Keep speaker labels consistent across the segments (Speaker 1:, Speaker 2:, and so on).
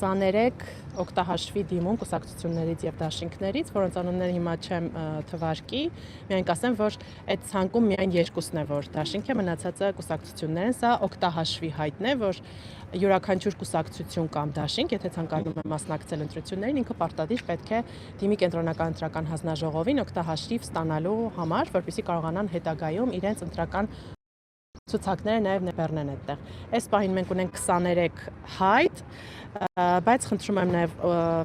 Speaker 1: 23 օգտահաշվի դիմում կուսակցություններից եւ դաշինքներից, որոնց անունները հիմա չեմ թվարկի, միայն կասեմ, որ այդ ցանկում միայն երկուսն է, որ դաշինք է, մնացածը կուսակցություններ են, սա օգտահաշվի հայտն է, որ յուրաքանչյուր կուսակցություն կամ դաշինք, եթե ցանկանում է մասնակցել ընտրություններին, ինքը պարտադիր պետք է դիմի կենտրոնական ընտրական հանձնաժողովին օգտահաշիվ ստանալու համար, որպեսզի կարողանան հետագայում իրենց ընտրական ցուցակները նաև ներբեռնեն այդտեղ։ Այս պահին մենք ունենք 23 հայտ, բայց խնդրում եմ նաև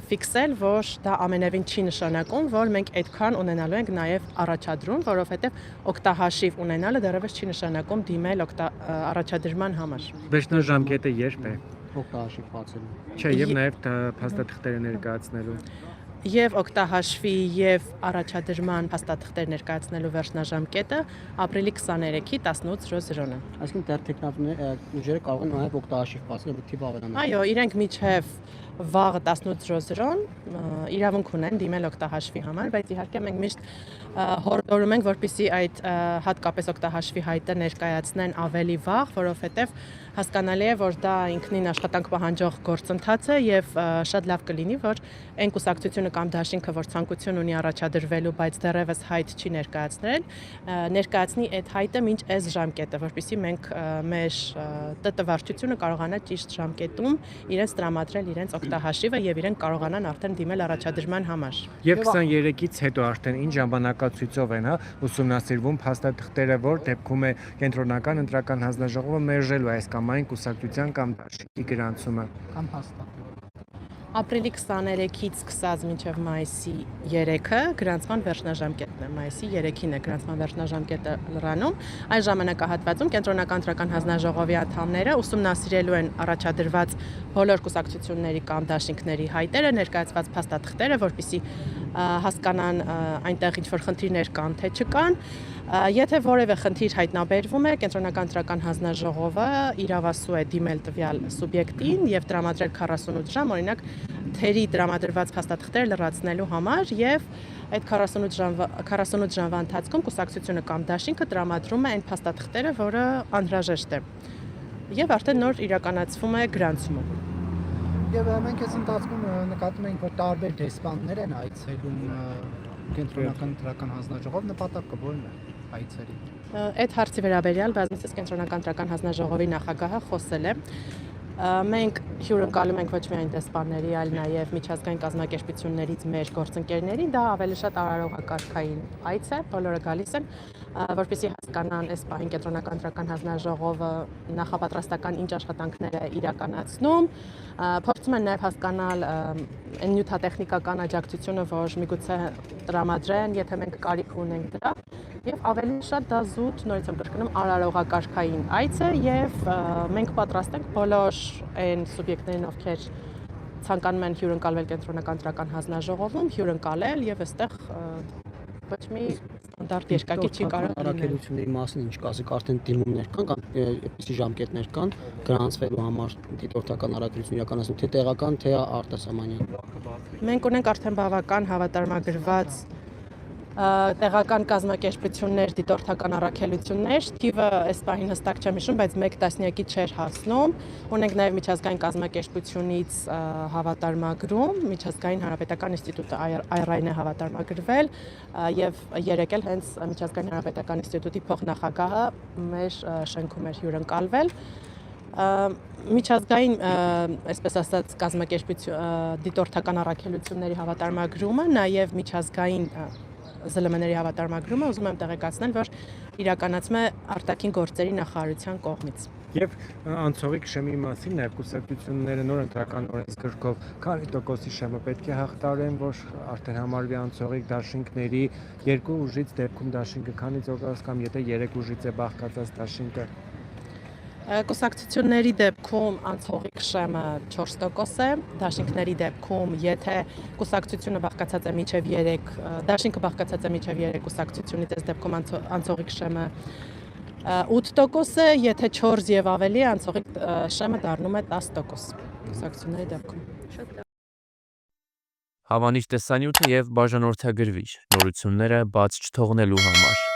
Speaker 1: ֆիքսել, որ դա ամենևին չի նշանակում, որ մենք այդքան ունենալու ենք նաև առաջադրում, որովհետև օգտահաշիվ ունենալը դեռևս չի նշանակում դիմել առաջադրման համար։
Speaker 2: Վերջնաժամկետը երբ է
Speaker 3: օգտահաշիվ բացելու։
Speaker 2: Չէ, եւ նաև փաստաթղթերը ներկայացնելու։
Speaker 1: Եվ օգտահաշվի եւ առաջադրման փաստաթղթեր ներկայացնելու վերջնաժամկետը ապրիլի 23-ի 18:00-ն է։
Speaker 3: Այսինքն դեռ տեխնիկները ուժերը կարող են նաև օգտահաշիվ բացել, թիվ ավելանալ։
Speaker 1: Այո, իրենք միջև վաղը 18:00 իրավունք ունեն դիմել օգտահաշվի համար, բայց իհարկե մենք միշտ հորդորում ենք, որպեսզի այդ հատկապես օգտահաշվի հայտը ներկայացնեն ավելի վաղ, որովհետև հասկանալի է, որ դա ինքնին աշխատանք պահանջող գործընթաց է եւ շատ լավ կլինի, որ այն կուսակցությունը կամ դաշինքը, որ ցանկություն ունի առաջադրվելու, բայց դեռևս հայտ չի ներկայացնել, ներկայացնի այդ հայտը մինչ այս ժամկետը, որպեսզի մենք մեր ՏՏ վարչությունը կարողանա ճիշտ ժամկետում իրենց տրամադրել իրենց օգտահաշիվը եւ իրենք կարողանան արդեն դիմել առաջադրման համար։
Speaker 2: Եվ 23-ից հետո արդեն ինչ ժամանակացույցով են, ուսումնասիրվում փաստաթղթերը, որ դեպքում է կենտրոնական ընտրական հանձնաժողովը մերժելու այս կամ այն կուսակցության կամ դաշինքի գրանցումը։
Speaker 3: Կամ հաստատ։
Speaker 1: Ապրիլի 23-ից սկսած մինչև մայիսի 3-ը գրանցման վերջնաժամկետն է, մայիսի 3-ին է գրանցման վերջնաժամկետը լրանում։ Այս ժամանակահատվածում կենտրոնական ընտրական հանձնաժողովի անդամները ուսումնասիրելու են առաջադրված բոլոր կուսակցությունների կամ դաշինքների հայտերը, ներկայացված փաստաթղթերը, որպեսզի հասկանան այնտեղ ինչ-որ խնդիրներ կան, թե չկան։ Եթե որևէ խնդիր հայտնաբերվում է, կենտրոնական ընտրական հանձնաժողովը իրավասու է դիմել տվյալ սուբյեկտին եւ տրամադրել 48 ժամ, օրինակ թերի տրամադրված փաստաթղթերը լրացնելու համար եւ այդ 48 ժամվա ընթացքում կուսակցությունը կամ դաշինքը տրամադրում է այն փաստաթղթերը, որը անհրաժեշտ է։ Եւ արդեն նոր իրականացվում է գրանցումը։
Speaker 3: Եվ մենք այս ընթացքում նկատում ենք, որ տարբեր դեսպաններ են այցելում կենտրոնական ընտրական հանձնաժողով, նպատակը ո՞րն է այցերի։
Speaker 1: Այդ հարցի վերաբերյալ բազմիցս կենտրոնական ընտրական հանձնաժողովի նախագահը խոսել է։ Մենք հյուրընկալում ենք ոչ միայն դեսպանների, այլ նաև միջազգային կազմակերպություններից մեր գործընկերներին, դա ավելի շատ արարողակարգային այց է, բոլորը գալիս են, որպեսզի հասկանան այս պահին կենտրոնական ընտրական հանձնաժողովը նախապատրաստական ինչ աշխատանքներ է իրականացնում, փորձում են նաև հասկանալ այն նյութատեխնիկական աջակցությունը, որ միգուցե տրամադրեն, եթե մենք կարիք ունենք դրա, եւ ավելի շատ դա զուտ, նորից եմ կրկնում, արարողակարգային այց է եւ մենք պատրաստ ենք բոլոր այն սուբյեկտներին, ովքեր ցանկանում են հյուրընկալվել կենտրոնական ընտրական հանձնաժողովում, հյուրընկալել եւ այստեղ ոչ մի ստանդարտ երկակի չի կարող լինել։
Speaker 3: Առաքելությունների մասին ինչ կասեք, արդեն դիմումներ կան կամ այդպիսի ժամկետներ կան գրանցվելու համար դիտորդական առաքելություն իրականացնելու, թե տեղական, թե արտասահմանյան։
Speaker 1: Մենք ունենք արդեն բավական հավատարմագրված տեղական կազմակերպություններ, դիտորդական առաքելություններ, թիվը այս պահին հստակ չեմ հիշում, բայց 1 տասնյակի չէր հասնում։ Ունենք նաև միջազգային կազմակերպությունից հավատարմագրում, միջազգային հանրապետական ինստիտուտը IRI-ն է հավատարմագրվել եւ երեկ էլ հենց միջազգային հանրապետական ինստիտուտի փոխնախագահը մեր շենքում էր հյուրընկալվել։ Միջազգային, այսպես ասած, կազմակերպություն դիտորդական առաքելությունների հավատարմագրումը, նաև միջազգային ԶԼՄ-ների հավատարմագրումը ուզում եմ տեղեկացնել, որ իրականացում է արտաքին գործերի նախարարության կողմից։
Speaker 2: Եվ անցողիկ շեմի մասին նաև կուսակցությունները նոր ընտրական օրենսգրքով քանի տոկոսի շեմը պետք է հաղթարեն, որ արդեն համարվի անցողիկ դաշինքների 2 ուժից դեպքում դաշինքը քանի տոկոս կամ եթե 3 ուժից է բաղկացած դաշինքը։
Speaker 1: Կուսակցությունների դեպքում անցողիկ շեմը 4% է, դաշինքների դեպքում, եթե կուսակցությունը բաղկացած է մինչև 3, դաշինքը բաղկացած է մինչև 3 կուսակցությունից, այս դեպքում անցողիկ շեմը 8% է, եթե 4 եւ ավելի անցողիկ շեմը դառնում է 10% կուսակցությունների դեպքում։
Speaker 4: Հավանիչ տեսանյութը եւ բաժանորդագրվիչ նորությունները բաց չթողնելու համար